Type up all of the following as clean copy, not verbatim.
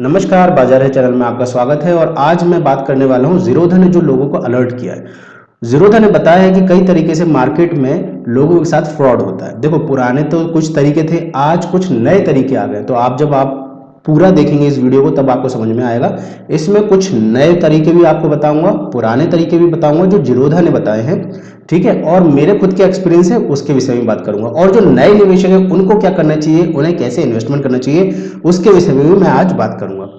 नमस्कार, बाजार है चैनल में आपका स्वागत है। और आज मैं बात करने वाला हूं ज़ीरोधा ने जो लोगों को अलर्ट किया है। ज़ीरोधा ने बताया है कि कई तरीके से मार्केट में लोगों के साथ फ्रॉड होता है। देखो, पुराने तो कुछ तरीके थे, आज कुछ नए तरीके आ गए। तो जब आप पूरा देखेंगे इस वीडियो को तब आपको समझ में आएगा। इसमें कुछ नए तरीके भी आपको बताऊंगा, पुराने तरीके भी बताऊंगा जो ज़ीरोधा ने बताए हैं, ठीक है। और मेरे खुद के एक्सपीरियंस है उसके विषय में बात करूंगा। और जो नए निवेशक हैं उनको क्या करना चाहिए, उन्हें कैसे इन्वेस्टमेंट करना चाहिए, उसके विषय में भी मैं आज बात करूंगा।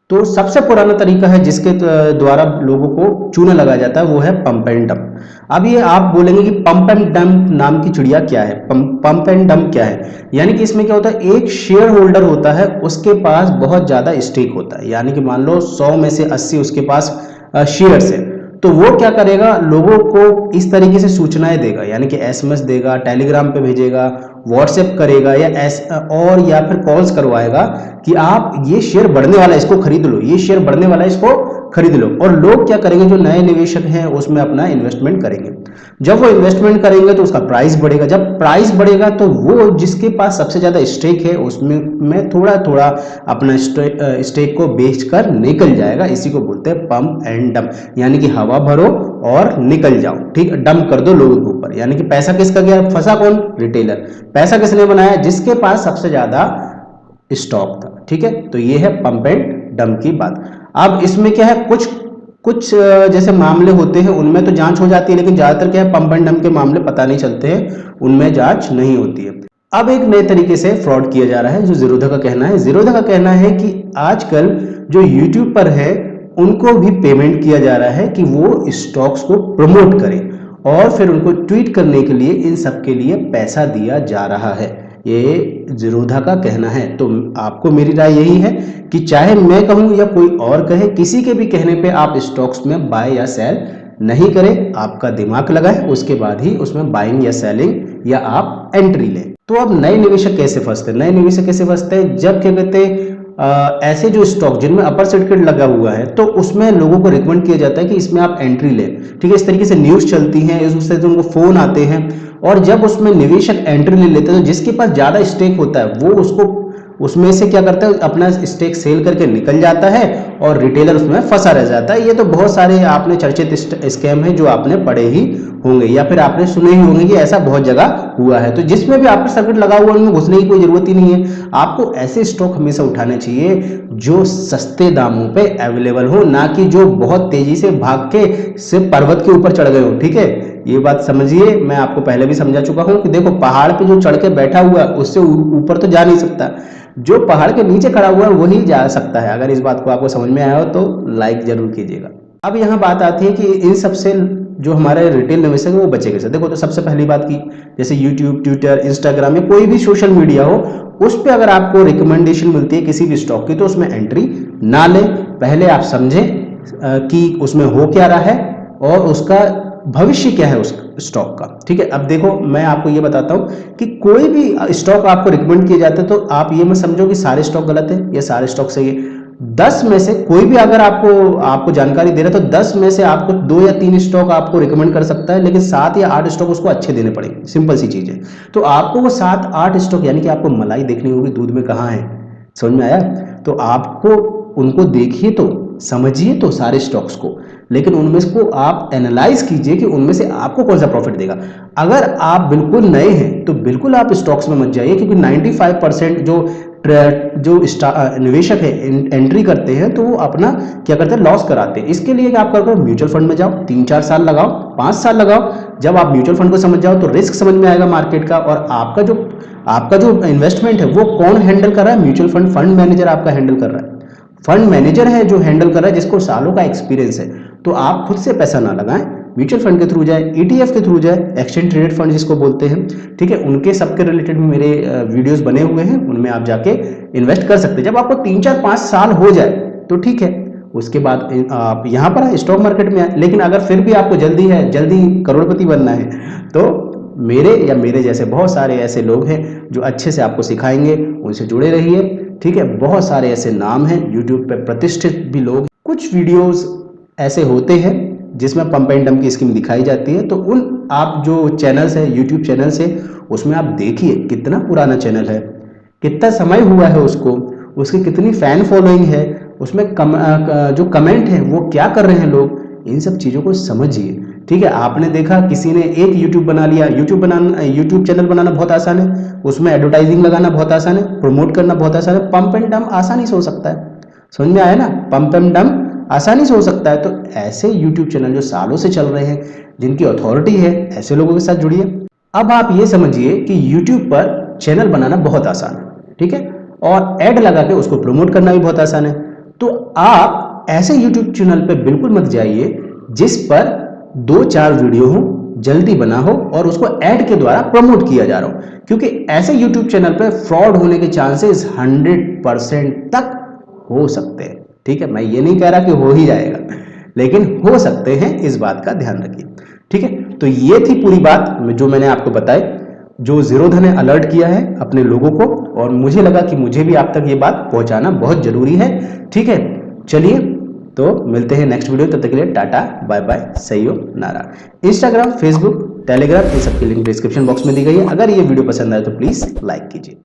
तो सबसे पुराना तरीका है जिसके द्वारा लोगों को चूना लगाया जाता है, वो है पंप एंड डंप। अब ये आप बोलेंगे कि पंप एंड डंप नाम की चिड़िया क्या है, पंप एंड डंप क्या है। यानी कि इसमें क्या होता है, एक शेयर होल्डर होता है, उसके पास बहुत ज्यादा स्टेक होता है। यानी कि मान लो 100 में से 80 उसके पास शेयर्स है। तो वो क्या करेगा, लोगों को इस तरीके से सूचनाएं देगा, यानी कि एसएमएस देगा, टेलीग्राम पे भेजेगा, व्हाट्सएप करेगा या फिर कॉल्स करवाएगा कि आप ये शेयर बढ़ने वाला है इसको खरीद लो, ये शेयर बढ़ने वाला है इसको खरीद लो। और लोग क्या करेंगे, जो नए निवेशक हैं उसमें अपना इन्वेस्टमेंट करेंगे। जब वो इन्वेस्टमेंट करेंगे तो उसका प्राइस बढ़ेगा, जब प्राइस बढ़ेगा तो वो जिसके पास सबसे ज्यादा स्टेक है उसमें में थोड़ा थोड़ा अपना स्टेक को बेचकर निकल जाएगा। इसी को बोलते हैं पंप एंड डंप, यानी कि हवा भरो और निकल जाओ, ठीक, डंप कर दो लोगों के ऊपर। यानी कि पैसा किसका गया, फंसा कौन, रिटेलर। पैसा किसने बनाया, जिसके पास सबसे ज्यादा स्टॉक था, ठीक है। तो ये है पंप एंड डंप की बात। अब इसमें क्या है, कुछ कुछ जैसे मामले होते हैं उनमें तो जांच हो जाती है, लेकिन ज्यादातर क्या है, पंप एंड डंप के मामले पता नहीं चलते हैं, उनमें जांच नहीं होती है। अब एक नए तरीके से फ्रॉड किया जा रहा है, जो ज़ीरोधा का कहना है। ज़ीरोधा का कहना है कि आजकल जो यूट्यूब पर है उनको भी पेमेंट किया जा रहा है कि वो स्टॉक्स को प्रमोट करें, और फिर उनको ट्वीट करने के लिए इन सब के लिए पैसा दिया जा रहा है। ये ज़ीरोधा का कहना है। तो आपको मेरी राय यही है कि चाहे मैं कहूं या कोई और कहे, किसी के भी कहने पे आप स्टॉक्स में बाय या सेल नहीं करें। आपका दिमाग लगाएं, उसके बाद ही उसमें बाइंग या सेलिंग या आप एंट्री लें। तो अब नए निवेशक कैसे फंसते हैं, नए निवेशक कैसे फंसते हैं, जब क्या कहते हैं, ऐसे जो स्टॉक जिनमें अपर सर्किट लगा हुआ है तो उसमें लोगों को रिकमेंड किया जाता है कि इसमें आप एंट्री लें, ठीक है। इस तरीके से न्यूज चलती है, उससे जो उनको फोन आते हैं, और जब उसमें निवेशक एंट्री ले लेते हैं तो जिसके पास ज्यादा स्टेक होता है वो उसको उसमें से क्या करता है, अपना स्टेक सेल करके निकल जाता है और रिटेलर उसमें फंसा रह जाता है। ये तो बहुत सारे आपने चर्चित स्कैम है जो आपने पढ़े ही होंगे या फिर आपने सुने ही होंगे कि ऐसा बहुत जगह हुआ है। तो जिसमें भी आपका सर्किट लगा हुआ है उनमें घुसने की कोई जरूरत ही नहीं है। आपको ऐसे स्टॉक हमेशा उठाने चाहिए जो सस्ते दामों पे अवेलेबल हो, ना कि जो बहुत तेजी से भाग के से पर्वत के ऊपर चढ़ गए हो, ठीक है। ये बात समझिए, मैं आपको पहले भी समझा चुका हूं कि देखो, पहाड़ पे जो चढ़ के बैठा हुआ है उससे ऊपर तो जा नहीं सकता, जो पहाड़ के नीचे खड़ा हुआ है वही जा सकता है। अगर इस बात को आपको समझ में आया हो तो लाइक जरूर कीजिएगा। अब यहाँ बात आती है कि इन सबसे जो हमारे रिटेल निवेशक है वो बचे कैसे। देखो, तो सबसे पहली बात की, जैसे यूट्यूब, ट्विटर, इंस्टाग्राम या कोई भी सोशल मीडिया हो, उस पर अगर आपको रिकमेंडेशन मिलती है किसी भी स्टॉक की तो उसमें एंट्री ना लें। पहले आप समझें कि उसमें हो क्या रहा है और उसका भविष्य क्या है उस स्टॉक का, ठीक है। अब देखो, मैं आपको ये बताता हूं कि कोई भी स्टॉक आपको रिकमेंड किया जाता है तो आप ये मत समझो कि सारे स्टॉक गलत है या सारे स्टॉक सही है। 10 में से कोई भी अगर आपको आपको जानकारी दे रहा है तो 10 में से आपको 2 या 3 स्टॉक आपको रिकमेंड कर सकता है, लेकिन 7 या 8 स्टॉक उसको अच्छे देने पड़ेंगे। सिंपल सी चीज है। तो आपको वो 7-8 स्टॉक, यानी कि आपको मलाई देखनी होगी दूध में कहाँ है, समझ में आया। तो आपको उनको देखिए तो समझिए तो सारे स्टॉक्स को, लेकिन उनमें से को आप एनालाइज कीजिए कि उनमें से आपको कौन सा प्रॉफिट देगा। अगर आप बिल्कुल नए हैं तो बिल्कुल आप स्टॉक्स में मत जाइए, क्योंकि 95% जो निवेशक है एंट्री करते हैं तो वो अपना क्या करते हैं, लॉस कराते हैं। इसके लिए आप करो, म्यूचुअल फंड में जाओ, 3-4 साल लगाओ, 5 साल लगाओ। जब आप म्यूचुअल फंड को समझ जाओ तो रिस्क समझ में आएगा मार्केट का, और आपका जो इन्वेस्टमेंट है वो कौन हैंडल कर रहा है, म्यूचुअल फंड फंड मैनेजर आपका हैंडल कर रहा है। फंड मैनेजर है जो हैंडल कर रहा है, जिसको सालों का एक्सपीरियंस है। तो आप खुद से पैसा ना लगाएं, म्यूचुअल फंड के थ्रू जाए, ईटीएफ के थ्रू जाए, एक्सचेंज ट्रेडेड फंड जिसको बोलते हैं, ठीक है। उनके सबके रिलेटेड भी मेरे वीडियोस बने हुए हैं, उनमें आप जाके इन्वेस्ट कर सकते हैं। जब आपको 3-4-5 साल हो जाए तो ठीक है, उसके बाद आप यहाँ पर स्टॉक मार्केट में आए। लेकिन अगर फिर भी आपको जल्दी है, जल्दी करोड़पति बनना है, तो मेरे जैसे बहुत सारे ऐसे लोग हैं जो अच्छे से आपको सिखाएंगे, उनसे जुड़े रहिए, ठीक है। बहुत सारे ऐसे नाम हैं यूट्यूब पे, प्रतिष्ठित भी लोग। कुछ वीडियोस ऐसे होते हैं जिसमें पंप एंड डंप की स्कीम दिखाई जाती है, तो उन आप जो चैनल्स है, यूट्यूब चैनल्स है, उसमें आप देखिए कितना पुराना चैनल है, कितना समय हुआ है उसको, उसकी कितनी फैन फॉलोइंग है, उसमें जो कमेंट है वो क्या कर रहे हैं लोग, इन सब चीज़ों को समझिए। ठीक है, आपने देखा किसी ने एक यूट्यूब बना लिया, यूट्यूब चैनल बनाना बहुत आसान है, उसमें एडवर्टाइजिंग लगाना बहुत आसान है, प्रमोट करना बहुत आसान है, पंप एंड डंप आसानी से हो सकता है। समझ में आया ना, पंप एंड डंप आसानी से हो सकता है। तो ऐसे यूट्यूब चैनल जो सालों से चल रहे हैं, जिनकी अथॉरिटी है, ऐसे लोगों के साथ जुड़िए। अब आप ये समझिए कि यूट्यूब पर चैनल बनाना बहुत आसान है, ठीक है, और ऐड लगा के उसको प्रमोट करना भी बहुत आसान है। तो आप ऐसे यूट्यूब चैनल पे बिल्कुल मत जाइए जिस पर 2-4 वीडियो हो, जल्दी बना हो और उसको ऐड के द्वारा प्रमोट किया जा रहा हो, क्योंकि ऐसे यूट्यूब चैनल पे फ्रॉड होने के चांसेस 100% तक हो सकते हैं। ठीक है, मैं ये नहीं कह रहा कि हो ही जाएगा, लेकिन हो सकते हैं, इस बात का ध्यान रखिए। ठीक है, तो ये थी पूरी बात जो मैंने आपको बताई, जो जीरोधा ने अलर्ट किया है अपने लोगों को, और मुझे लगा कि मुझे भी आप तक ये बात पहुंचाना बहुत जरूरी है। ठीक है, चलिए तो मिलते हैं नेक्स्ट वीडियो, तब तक के लिए ta-ta bye bye, sayonara। Instagram, Facebook, Telegram, इन सबकी लिंक डिस्क्रिप्शन बॉक्स में दी गई है। अगर ये वीडियो पसंद आए तो प्लीज लाइक कीजिए।